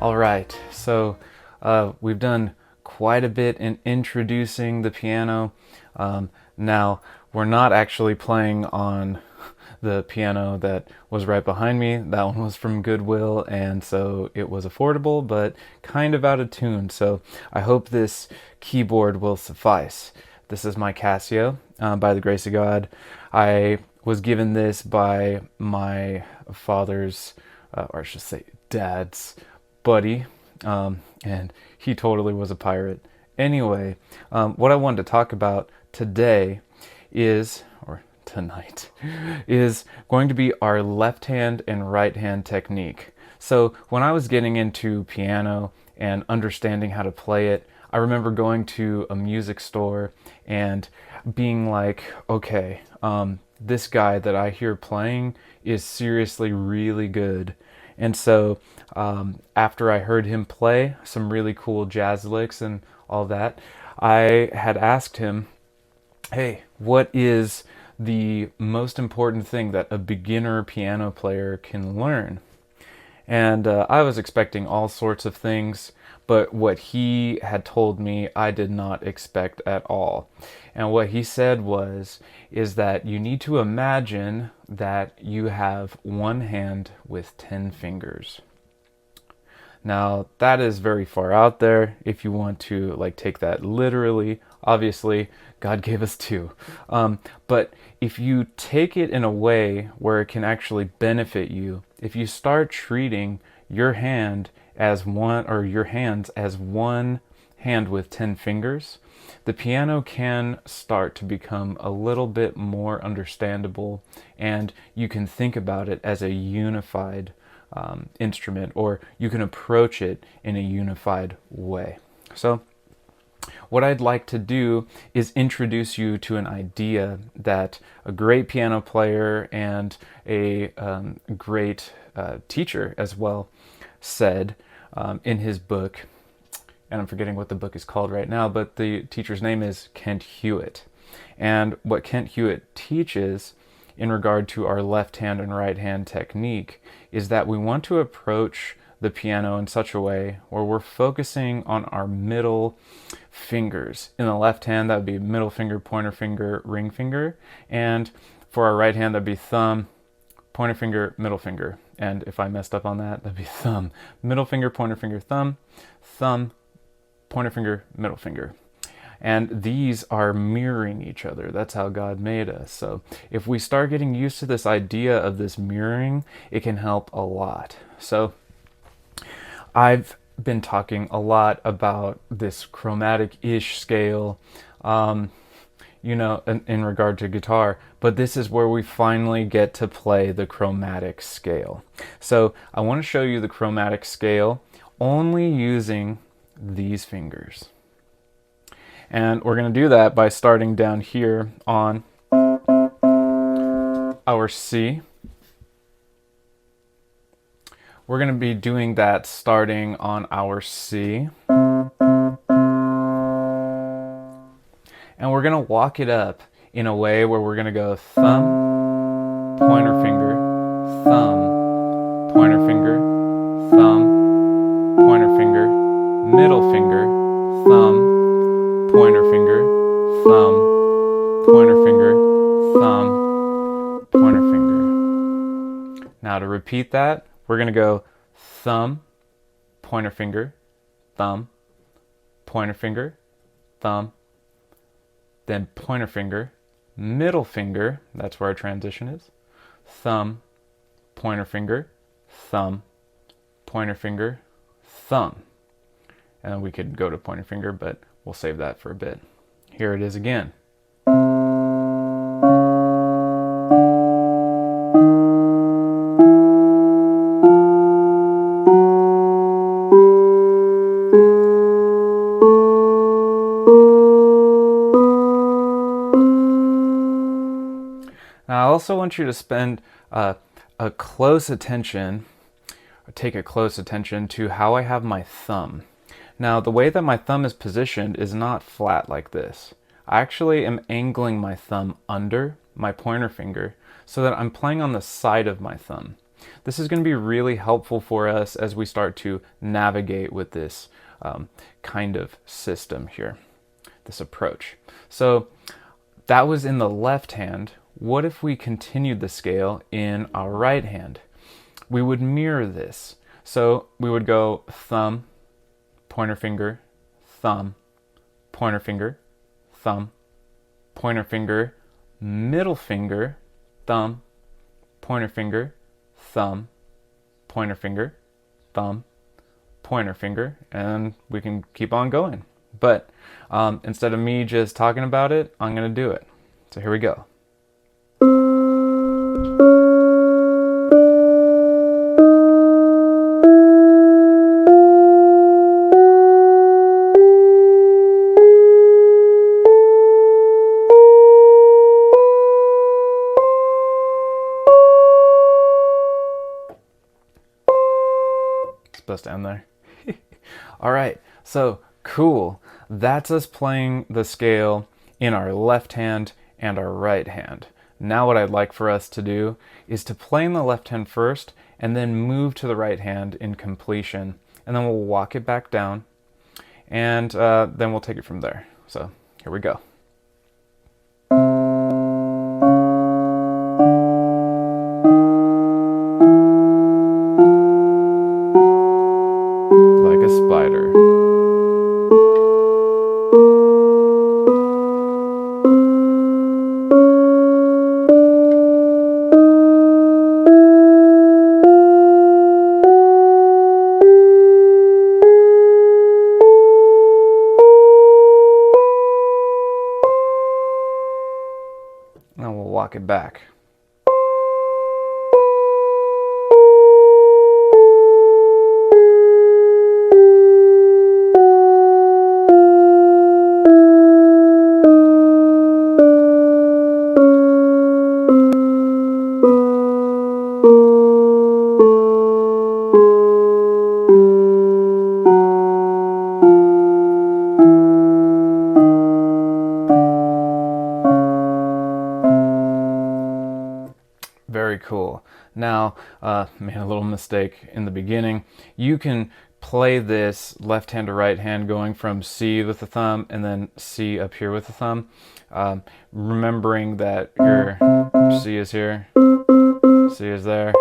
All right, so we've done quite a bit in introducing the piano. Now, we're not actually playing on the piano that was right behind me. That one was from Goodwill, and so it was affordable, but kind of out of tune. So I hope this keyboard will suffice. This is my Casio, by the grace of God. I was given this by my father's, or I should say dad's, buddy, and he totally was a pirate. Anyway, what I wanted to talk about today is, or tonight, is going to be our left hand and right hand technique. So when I was getting into piano and understanding how to play it, I remember going to a music store and being like, okay, this guy that I hear playing is seriously really good. And so after I heard him play some really cool jazz licks and all that, I had asked him, hey, what is the most important thing that a beginner piano player can learn? And I was expecting all sorts of things, but what he had told me I did not expect at all. And what he said is that you need to imagine that you have one hand with 10 fingers. Now, that is very far out there if you want to take that literally. Obviously, God gave us two. But if you take it in a way where it can actually benefit you, if you start treating your hand as one, or your hands as one hand with 10 fingers, the piano can start to become a little bit more understandable, and you can think about it as a unified instrument, or you can approach it in a unified way. So what I'd like to do is introduce you to an idea that a great piano player and a great teacher as well said in his book, and I'm forgetting what the book is called right now, but the teacher's name is Kent Hewitt. And what Kent Hewitt teaches in regard to our left hand and right hand technique is that we want to approach the piano in such a way where we're focusing on our middle fingers. In the left hand, that would be middle finger, pointer finger, ring finger. And for our right hand, that'd be thumb, pointer finger, middle finger. And if I messed up on that, that'd be thumb, middle finger, pointer finger, thumb, thumb, pointer finger, middle finger. And these are mirroring each other. That's how God made us. So if we start getting used to this idea of this mirroring, it can help a lot. So I've been talking a lot about this chromatic-ish scale, in regard to guitar, but this is where we finally get to play the chromatic scale. So I want to show you the chromatic scale only using these fingers. And we're going to do that by starting down here on our C. We're going to be doing that starting on our C. And we're going to walk it up in a way where we're going to go thumb, pointer finger, thumb, pointer finger, thumb, pointer finger, middle finger, thumb, pointer finger, thumb, pointer finger, thumb, pointer finger. Now to repeat that, we're going to go thumb, pointer finger, thumb, pointer finger, thumb, then pointer finger, middle finger, that's where our transition is, thumb, pointer finger, thumb, pointer finger, thumb. And then we could go to pointer finger, but we'll save that for a bit. Here it is again. Now I also want you to spend a close attention, or take a close attention to how I have my thumb. Now, the way that my thumb is positioned is not flat like this. I actually am angling my thumb under my pointer finger so that I'm playing on the side of my thumb. This is going to be really helpful for us as we start to navigate with this kind of system here, this approach. So that was in the left hand. What if we continued the scale in our right hand? We would mirror this. So we would go thumb, pointer finger, thumb, pointer finger, thumb, pointer finger, middle finger, thumb, pointer finger, thumb, pointer finger, thumb, pointer finger, and we can keep on going. But instead of me just talking about it, I'm going to do it. So here we go. Supposed to end there. All right, so cool. That's us playing the scale in our left hand and our right hand. Now what I'd like for us to do is to play in the left hand first and then move to the right hand in completion, and then we'll walk it back down, and then we'll take it from there. So here we go. Like a spider. Now we'll walk it back. Very cool. Now, made a little mistake in the beginning. You can play this left hand to right hand going from C with the thumb and then C up here with the thumb. Remembering that your C is here, C is there,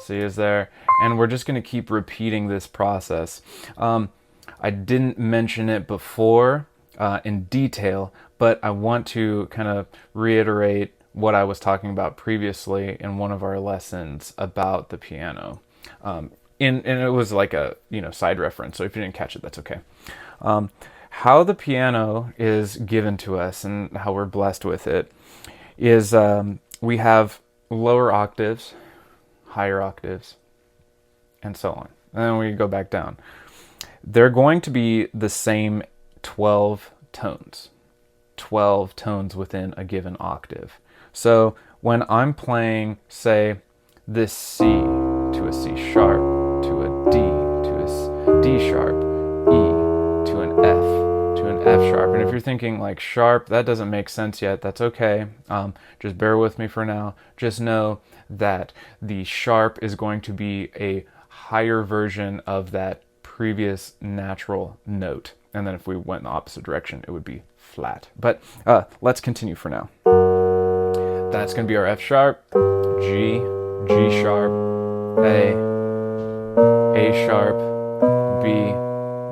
C is there, and we're just going to keep repeating this process. I didn't mention it before in detail, but I want to kind of reiterate what I was talking about previously in one of our lessons about the piano. And it was like a side reference, so if you didn't catch it, that's okay. How the piano is given to us and how we're blessed with it is we have lower octaves, higher octaves, and so on. And then we go back down. They're going to be the same 12 tones. 12 tones within a given octave. So when I'm playing, say, this C to a C sharp, to a D, to a D sharp, E to an F sharp. And if you're thinking like sharp, that doesn't make sense yet, that's okay. Just bear with me for now. Just know that the sharp is going to be a higher version of that previous natural note. And then if we went in the opposite direction, it would be flat. But let's continue for now. That's going to be our F sharp, G, G sharp, A sharp, B.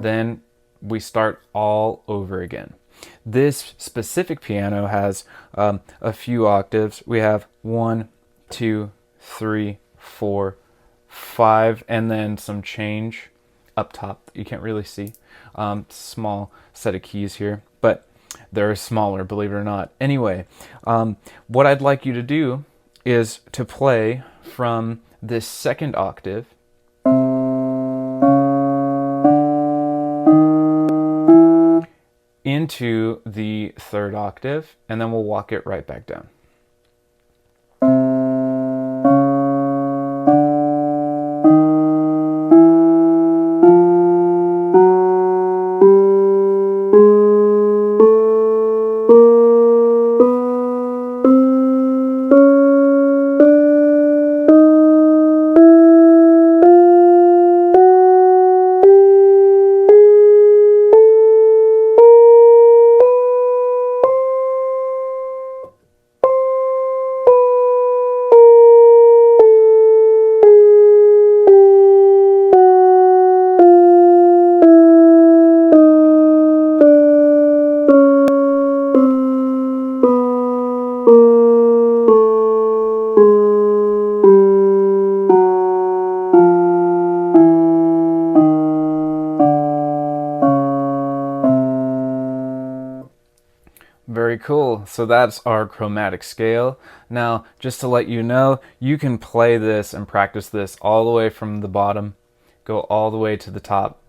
Then we start all over again. This specific piano has a few octaves. We have 1, 2, 3, 4, 5, and then some change up top that you can't really see. Small set of keys here, but they're smaller, believe it or not. Anyway, what I'd like you to do is to play from this second octave into the third octave, and then we'll walk it right back down. Very cool. So that's our chromatic scale. Now, just to let you know, you can play this and practice this all the way from the bottom, go all the way to the top,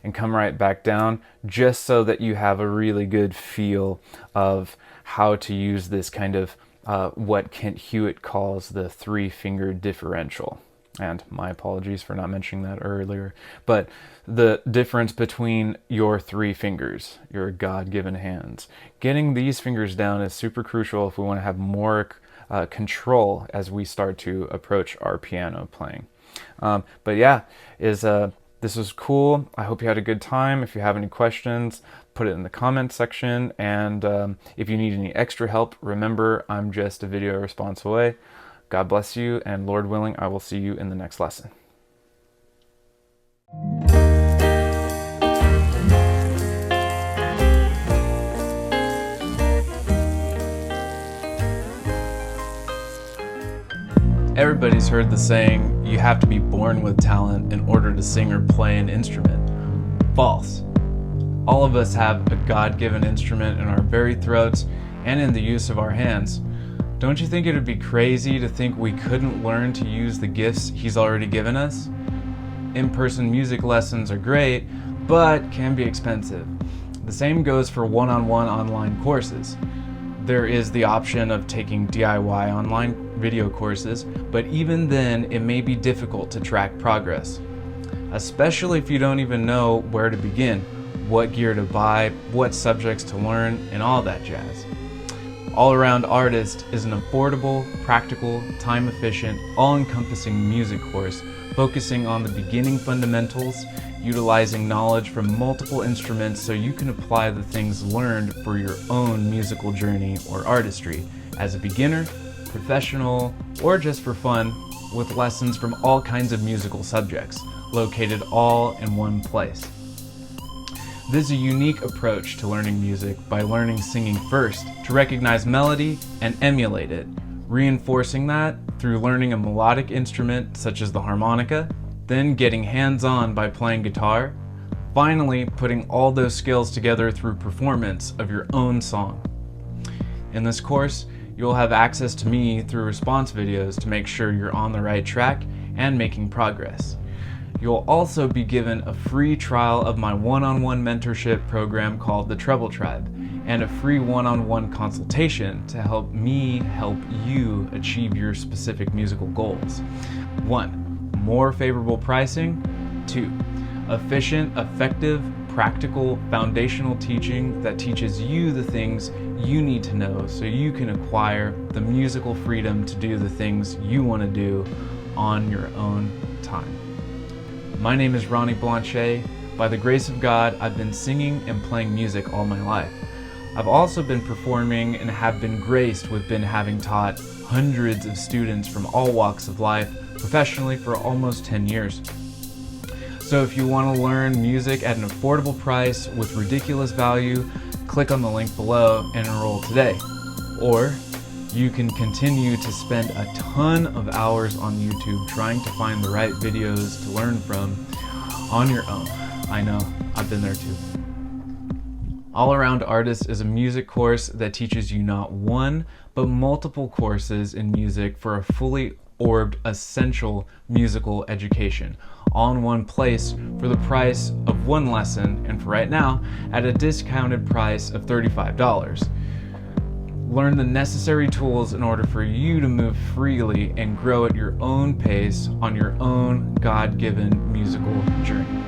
and come right back down, just so that you have a really good feel of how to use this kind of what Kent Hewitt calls the three-finger differential. And my apologies for not mentioning that earlier. But the difference between your three fingers, your God-given hands. Getting these fingers down is super crucial if we want to have more control as we start to approach our piano playing. But yeah, this was cool. I hope you had a good time. If you have any questions, put it in the comment section. And if you need any extra help, remember, I'm just a video response away. God bless you, and Lord willing, I will see you in the next lesson. Everybody's heard the saying, you have to be born with talent in order to sing or play an instrument. False. All of us have a God-given instrument in our very throats and in the use of our hands. Don't you think it would be crazy to think we couldn't learn to use the gifts He's already given us? In-person music lessons are great, but can be expensive. The same goes for one-on-one online courses. There is the option of taking DIY online video courses, but even then it may be difficult to track progress, especially if you don't even know where to begin, what gear to buy, what subjects to learn, and all that jazz. All Around Artist is an affordable, practical, time-efficient, all-encompassing music course focusing on the beginning fundamentals, utilizing knowledge from multiple instruments so you can apply the things learned for your own musical journey or artistry as a beginner, professional, or just for fun, with lessons from all kinds of musical subjects, located all in one place. This is a unique approach to learning music by learning singing first to recognize melody and emulate it, reinforcing that through learning a melodic instrument such as the harmonica, then getting hands-on by playing guitar, finally putting all those skills together through performance of your own song. In this course, you'll have access to me through response videos to make sure you're on the right track and making progress. You'll also be given a free trial of my one-on-one mentorship program called the Treble Tribe, and a free one-on-one consultation to help me help you achieve your specific musical goals. 1. More favorable pricing. 2. Efficient, effective, practical, foundational teaching that teaches you the things you need to know so you can acquire the musical freedom to do the things you want to do on your own time. My name is Ronnie Blanchet. By the grace of God, I've been singing and playing music all my life. I've also been performing and have been graced with having taught hundreds of students from all walks of life professionally for almost 10 years. So if you want to learn music at an affordable price with ridiculous value, click on the link below and enroll today. Or you can continue to spend a ton of hours on YouTube trying to find the right videos to learn from on your own. I know, I've been there too. All Around Artist is a music course that teaches you not one, but multiple courses in music for a fully orbed, essential musical education, all in one place for the price of one lesson, and for right now, at a discounted price of $35. Learn the necessary tools in order for you to move freely and grow at your own pace on your own God-given musical journey.